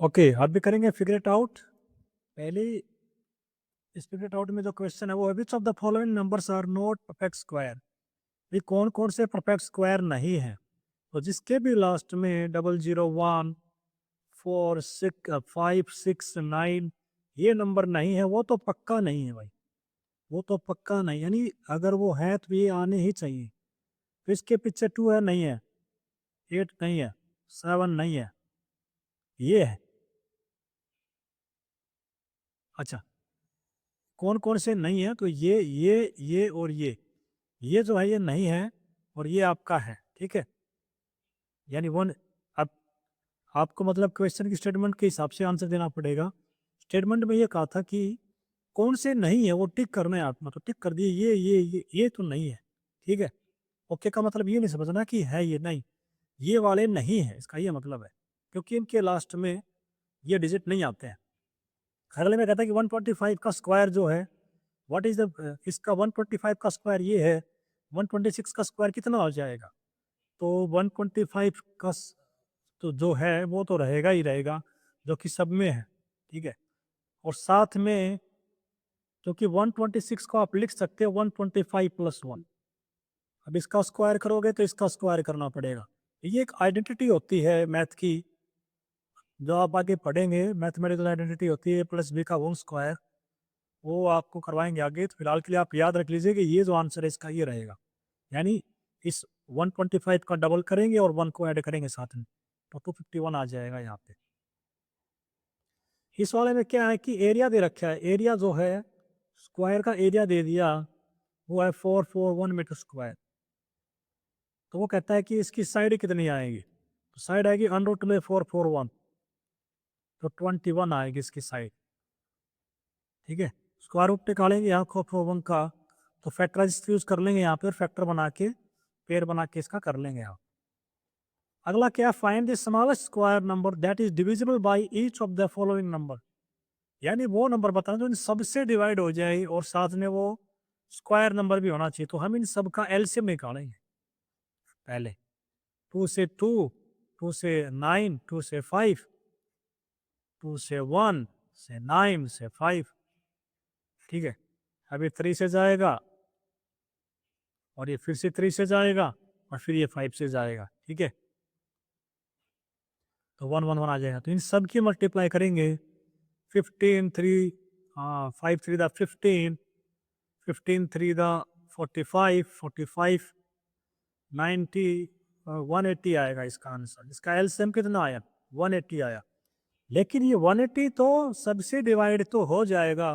Okay, अब भी करेंगे फिगर इट आउट। पहले इस फिगर इट आउट में जो क्वेश्चन है वो है which of the following numbers are not perfect square. ये कौन कौन से परफेक्ट स्क्वायर नहीं है। तो जिसके भी लास्ट में 001 4 6 5 6 9 ये नंबर नहीं है वो तो पक्का नहीं है भाई। वो तो पक्का नहीं, यानी अगर वो है तो ये आने ही चाहिए। तो इसके पीछे 2 है, नहीं है। 8 नहीं है। 7 नहीं है। ये है। अच्छा, कौन कौन से नहीं है, तो ये और ये जो है ये नहीं है और ये आपका है। ठीक है, यानी वन। अब आपको मतलब क्वेश्चन की स्टेटमेंट के हिसाब से आंसर देना पड़ेगा। स्टेटमेंट में ये कहा था कि कौन से नहीं है वो टिक करना है, आप मतलब टिक कर दिए ये तो नहीं है। ठीक है, ओके का मतलब ये नहीं समझना कि है ये नहीं, ये वाले नहीं है, इसका ये मतलब है, क्योंकि इनके लास्ट में ये डिजिट नहीं आते हैं। अगले में कहता है कि 125 का स्क्वायर जो है व्हाट इज द, इसका 125 का स्क्वायर ये है, 126 का स्क्वायर कितना हो जाएगा। तो 125 का तो जो है वो तो रहेगा ही रहेगा, जो कि सब में है। ठीक है, और साथ में क्योंकि 126 को आप लिख सकते हैं 125 प्लस 1। अब इसका स्क्वायर करोगे तो इसका स्क्वायर करना पड़ेगा। ये एक आइडेंटिटी होती है मैथ की, जो आप आगे पढ़ेंगे। मैथमेटिकल आइडेंटिटी होती है प्लस बी का होल स्क्वायर, वो आपको करवाएंगे आगे। तो फिलहाल के लिए आप याद रख लीजिए कि ये जो आंसर है इसका ये रहेगा, यानी इस 125 का डबल करेंगे और 1 को ऐड करेंगे साथ में, तो 251 आ जाएगा यहाँ पे। इस वाले में क्या है कि एरिया दे रखा है, एरिया जो है स्क्वायर का एरिया दे दिया, वो है 441 मीटर स्क्वायर। तो वो कहता है कि इसकी साइड कितनी आएगी, तो साइड आएगी अंडर में 441, तो 21 आएगी इसकी साइड। ठीक है, स्क्वायर रूट निकालेंगे यहाँ 441 का, तो फैक्टराइज यूज कर लेंगे यहाँ पे, फैक्टर बना के पेयर बना के इसका कर लेंगे यहाँ। अगला क्या, find the smallest square number that is divisible by each of the following number. यानी वो नंबर बताना जो इन सबसे डिवाइड हो जाए और साथ में वो स्क्वायर नंबर भी होना चाहिए। तो हम इन सब का एलसीएम निकालेंगे पहले। 2 से 2, 2 से 9, 2 से 5, 2 से 1 से 9 से 5। ठीक है, अभी 3 से जाएगा और ये फिर से 3 से जाएगा और फिर ये 5 से जाएगा। ठीक है, तो 1 1 1 आ जाएगा। तो इन सब की मल्टीप्लाई करेंगे। 15 3, हाँ 5 3 द 15, 15 3 द 45, 45 90, 180 आएगा इसका आंसर। इसका एलसीएम कितना आया, 180 आया। लेकिन ये 180 तो सबसे डिवाइड तो हो जाएगा,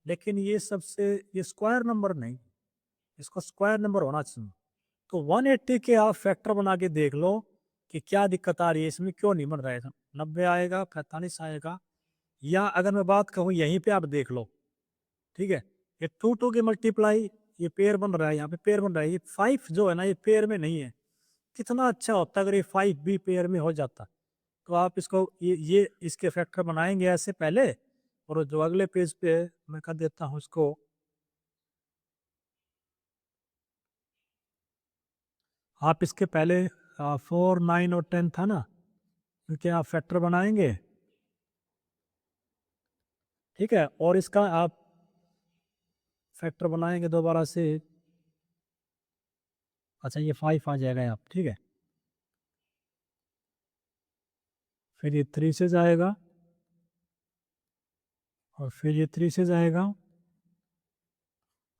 लेकिन ये सबसे ये स्क्वायर नंबर नहीं, इसको स्क्वायर नंबर होना चाहिए। तो 180 के आप फैक्टर बना के देख लो कि क्या दिक्कत आ रही है इसमें, क्यों नहीं बन रहा है। 90 आएगा, 45 आएगा, या अगर मैं बात कहूँ यहीं पे आप देख लो। ठीक है, ये 2 2 की मल्टीप्लाई, ये पेयर बन रहा है, यहाँ पे पेयर बन रहा है। ये 5 जो है ना ये पेयर में नहीं है। कितना अच्छा होता अगर ये 5 भी पेयर में हो जाता। तो आप इसको ये इसके फैक्टर बनाएंगे ऐसे पहले, और जो अगले पेज पे मैं कर देता हूँ इसको। आप इसके पहले 4 9 और 10 था ना, क्योंकि आप फैक्टर बनाएंगे। ठीक है, और इसका आप फैक्टर बनाएंगे दोबारा से। अच्छा, ये 5 आ जाएगा यहाँ पे। ठीक है, फिर ये 3 से जाएगा और फिर ये 3 से जाएगा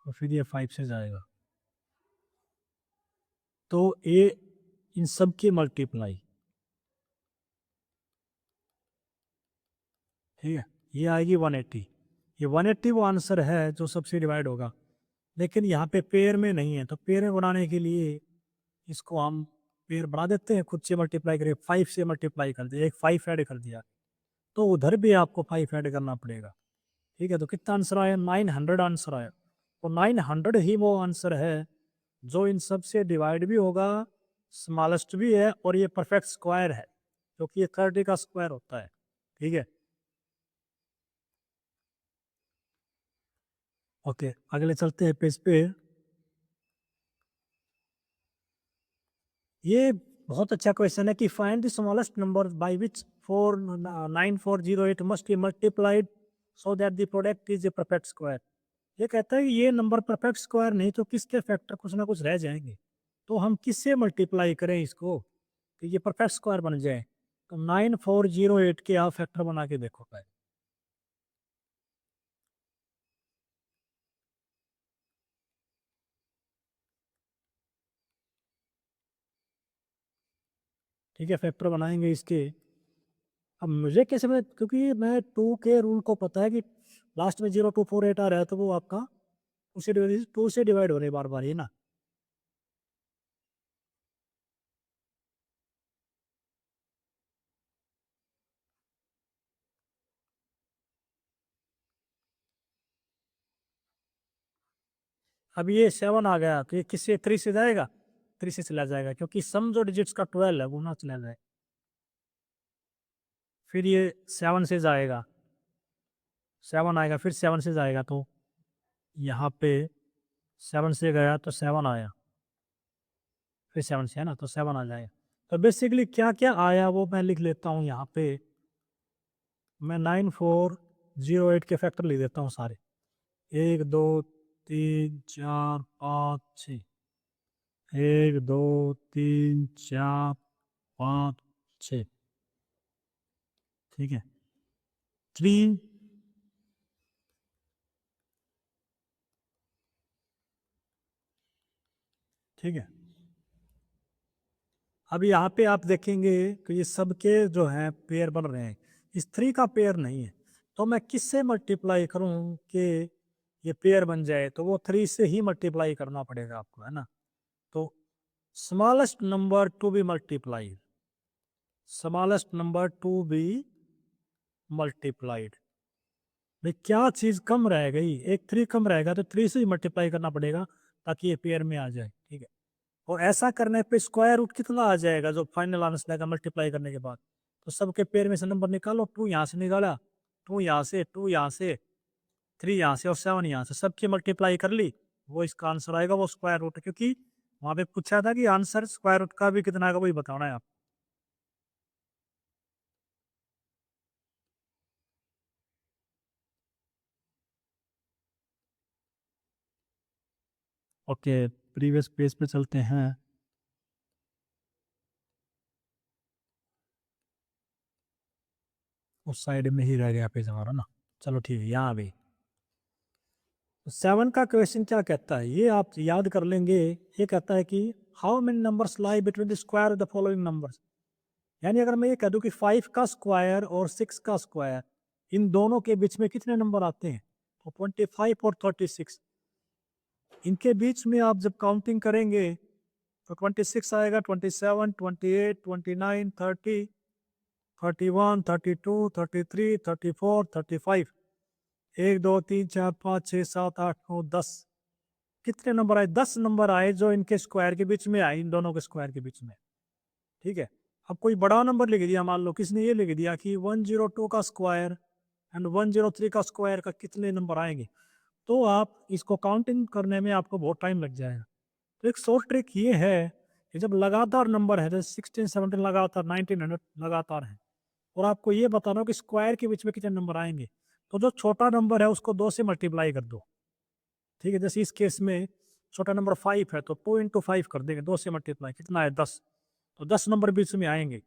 और फिर ये 5 से जाएगा। तो ये इन सब की मल्टीप्लाई, ठीक है, ये आएगी 180। ये 180 वो आंसर है जो सबसे डिवाइड होगा, लेकिन यहाँ पे पेयर में नहीं है। तो पेयर में बनाने के लिए इसको हम पेयर बना देते हैं, खुद से मल्टीप्लाई करें, 5 से मल्टीप्लाई कर दिया, एक 5 ऐड कर दिया, तो उधर भी आपको 5 ऐड करना पड़ेगा। ठीक है, तो कितना आंसर आया, 900 आंसर आया। तो 900 ही वो आंसर है जो इन सब से डिवाइड भी होगा, स्मॉलेस्ट भी है, और ये परफेक्ट स्क्वायर है, क्योंकि ये 30 का स्क्वायर होता है। ठीक है, ओके अगले चलते हैं पेज पे। ये बहुत अच्छा क्वेश्चन है कि find the smallest number by which 9408 must be multiplied so that the product is a perfect square. ये कहता है कि ये नंबर परफेक्ट स्क्वायर नहीं तो किसके फैक्टर कुछ ना कुछ रह जाएंगे, तो हम किससे मल्टीप्लाई करें इसको कि ये परफेक्ट स्क्वायर बन जाए। तो 9408 के आप फैक्टर बना के देखो पहले। ठीक है, फैक्टर बनाएंगे इसके। अब मुझे कैसे पता, क्योंकि मैं 2 के रूल को पता है कि लास्ट में 0248 आ रहा है तो वो आपका उसे 2 से डिवाइड हो रहे बार बार, ये ना। अब ये 7 आ गया तो ये किससे 3 से जाएगा, 3 से चला जाएगा क्योंकि सम जो डिजिट्स का 12 है वो ना चला जाए। फिर ये 7 से जाएगा, 7 आएगा, फिर 7 से जाएगा तो यहाँ पे 7 से गया तो 7 आया, फिर 7 से है ना तो 7 आ जाएगा। तो बेसिकली क्या क्या आया वो मैं लिख लेता हूँ यहाँ पे। मैं 9408 के फैक्टर लिख देता हूँ सारे, 1 2 3 4 5 6, 1 2 3 4 5 6, ठीक है। 3, ठीक है। अब यहाँ पे आप देखेंगे कि ये सबके जो हैं पेयर बन रहे हैं, इस 3 का पेयर नहीं है, तो मैं किससे मल्टीप्लाई करूं कि ये पेयर बन जाए, तो वो 3 से ही मल्टीप्लाई करना पड़ेगा आपको, है ना। तो smallest number to be multiplied, smallest number to be multiplied. भाई क्या चीज कम रह गई, एक 3 कम रहेगा तो 3 से ही मल्टीप्लाई करना पड़ेगा ताकि ये पेयर में आ जाए, ठीक है। और ऐसा करने पे स्क्वायर रूट कितना आ जाएगा जो फाइनल आंसर आएगा मल्टीप्लाई करने के बाद। तो सबके पेयर में से नंबर निकालो, 2 यहाँ से निकाला, 2 यहाँ से, 2 यहाँ से, 3 यहाँ से और 7 यहाँ से, सबकी मल्टीप्लाई कर ली, वो इसका आंसर आएगा, वो स्क्वायर रूट, क्योंकि वहां पे पूछा था कि आंसर स्क्वायर रूट का भी कितना आएगा वही बताना है आप। ओके, प्रीवियस पेज पे चलते हैं। उस साइड में ही रह गया पेज हमारा ना, चलो ठीक है, यहाँ भी 7 का क्वेश्चन क्या कहता है ये आप याद कर लेंगे। ये कहता है कि how many numbers lie between the square of the following numbers. यानी अगर मैं ये कह दूं कि 5 का स्क्वायर और 6 का स्क्वायर, इन दोनों के बीच में कितने नंबर आते हैं, तो 25 और 36। इनके बीच में आप जब काउंटिंग करेंगे तो 26 आएगा, 27, 28, 29, 30, 31, 32, 33, 34, 35, 1 2 3 4 5 6 7 8 9 10। कितने नंबर आए, 10 नंबर आए जो इनके स्क्वायर के बीच में आए, इन दोनों के स्क्वायर के बीच में, ठीक है। अब कोई बड़ा नंबर लिख दिया, मान लो किसने ये लिख दिया कि 102 का स्क्वायर एंड 103 का स्क्वायर का कितने नंबर आएंगे, तो आप इसको काउंटिंग करने में आपको बहुत टाइम लग जाएगा। तो एक शॉर्ट ट्रिक ये है कि जब लगातार नंबर है, जैसे 16 17 लगातार, 1900 लगातार है, और आपको ये बताना हो कि स्क्वायर के बीच में कितने नंबर आएंगे, तो जो छोटा नंबर है उसको 2 से मल्टीप्लाई कर दो, ठीक है। जैसे इस केस में छोटा नंबर 5 है तो 2 इंटू 5 कर देंगे, 2 से मल्टीप्लाई, कितना है 10, तो 10 नंबर बीच में आएंगे।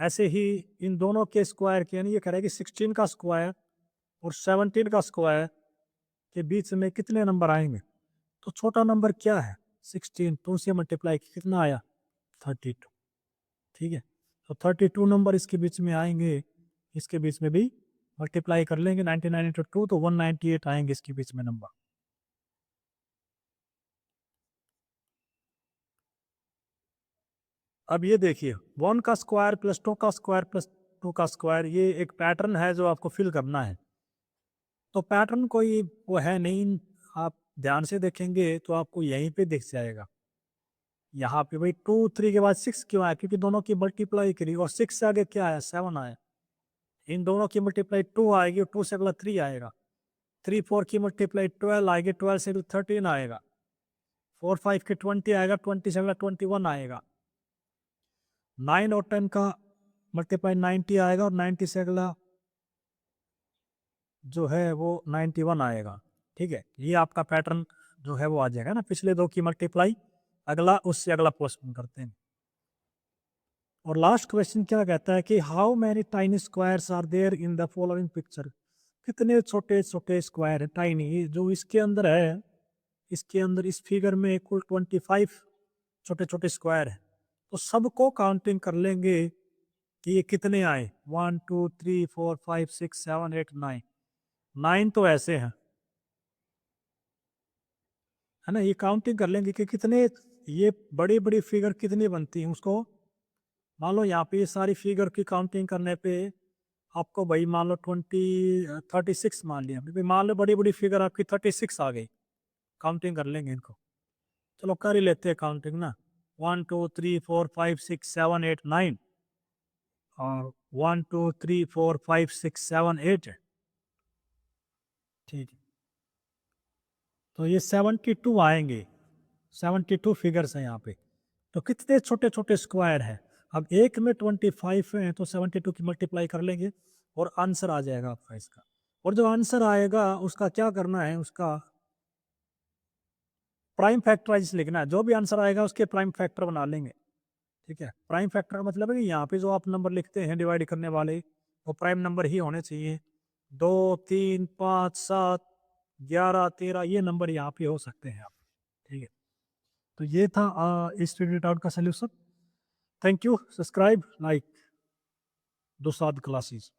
ऐसे ही इन दोनों के स्क्वायर के, यानी ये कह रहा है कि 16 का स्क्वायर और 17 का स्क्वायर के बीच में कितने नंबर आएंगे, तो छोटा नंबर क्या है 16, 2 से मल्टीप्लाई कितना आया 32, ठीक है। तो 32 नंबर इसके बीच में आएंगे, इसके बीच में भी मल्टीप्लाई कर लेंगे, 99 इंटू 2 तो 198 आएंगे इसके बीच में नंबर। अब ये देखिए 1 का स्क्वायर प्लस 2 का स्क्वायर प्लस 2 का स्क्वायर, ये एक पैटर्न है जो आपको फिल करना है। तो पैटर्न कोई वो है नहीं, आप ध्यान से देखेंगे तो आपको यहीं पे दिख जाएगा। यहाँ पे भाई 2 3 के बाद 6 क्यों आया, क्योंकि दोनों की मल्टीप्लाई करी और 6 से आगे क्या आया 7 आया। इन दोनों की मल्टीप्लाई 2 आएगी और 2 से अगला 3 आएगा, 3 4 की मल्टीप्लाई 12 आएगी, 12 से 13 आएगा, 4 5 के 20 आएगा, 20 से अगला 21 आएगा। 9 और 10 का मल्टीप्लाई 90 आएगा और 90 से अगला जो है वो 91 आएगा। ठीक है, ये आपका पैटर्न जो है वो आ जाएगा ना, पिछले दो की मल्टीप्लाई अगला उससे अगला पोस्टपोन करते हैं। और लास्ट क्वेश्चन क्या कहता है कि how many tiny squares are there in the following picture, कितने छोटे छोटे स्क्वायर है टाइनी जो इसके अंदर है, इसके अंदर इस फिगर में कुल 25 छोटे छोटे स्क्वायर है, तो सबको काउंटिंग कर लेंगे कि ये कितने आए, 1 2 3 4 5 6 7 8 9, 9 तो ऐसे हैं, है ना, ये काउंटिंग कर लेंगे कि कितने, ये बड़ी बड़ी फिगर कितनी बनती है उसको, मान लो यहाँ पे ये सारी फिगर की काउंटिंग करने पे आपको भाई मान लो 36 मान लिया, भाई मान लो बड़ी बड़ी फिगर आपकी 36 आ गई, काउंटिंग कर लेंगे इनको, चलो कर ही लेते हैं काउंटिंग ना, 1 2 3 4 5 6 7 8 9 और 1 2 3 4 5 6 7 8 है, ठीक है, तो ये 72 आएंगे, 72 फिगर्स हैं यहाँ पे, तो कितने छोटे छोटे स्क्वायर हैं, अब एक में 25 है तो 72 की मल्टीप्लाई कर लेंगे और आंसर आ जाएगा आपका इसका, और जो आंसर आएगा उसका क्या करना है, उसका प्राइम फैक्टराइज लिखना है, जो भी आंसर आएगा उसके प्राइम फैक्टर बना लेंगे। ठीक है, प्राइम फैक्टर का मतलब है कि यहाँ पे जो आप नंबर लिखते हैं डिवाइड करने वाले वो प्राइम नंबर ही होने चाहिए, 2 3 5 7 11 13 ये नंबर यहाँ पे हो सकते हैं आप। ठीक है, तो ये था इस फिगर आउट का solution. Thank you, subscribe, like, दो साथ क्लासेस।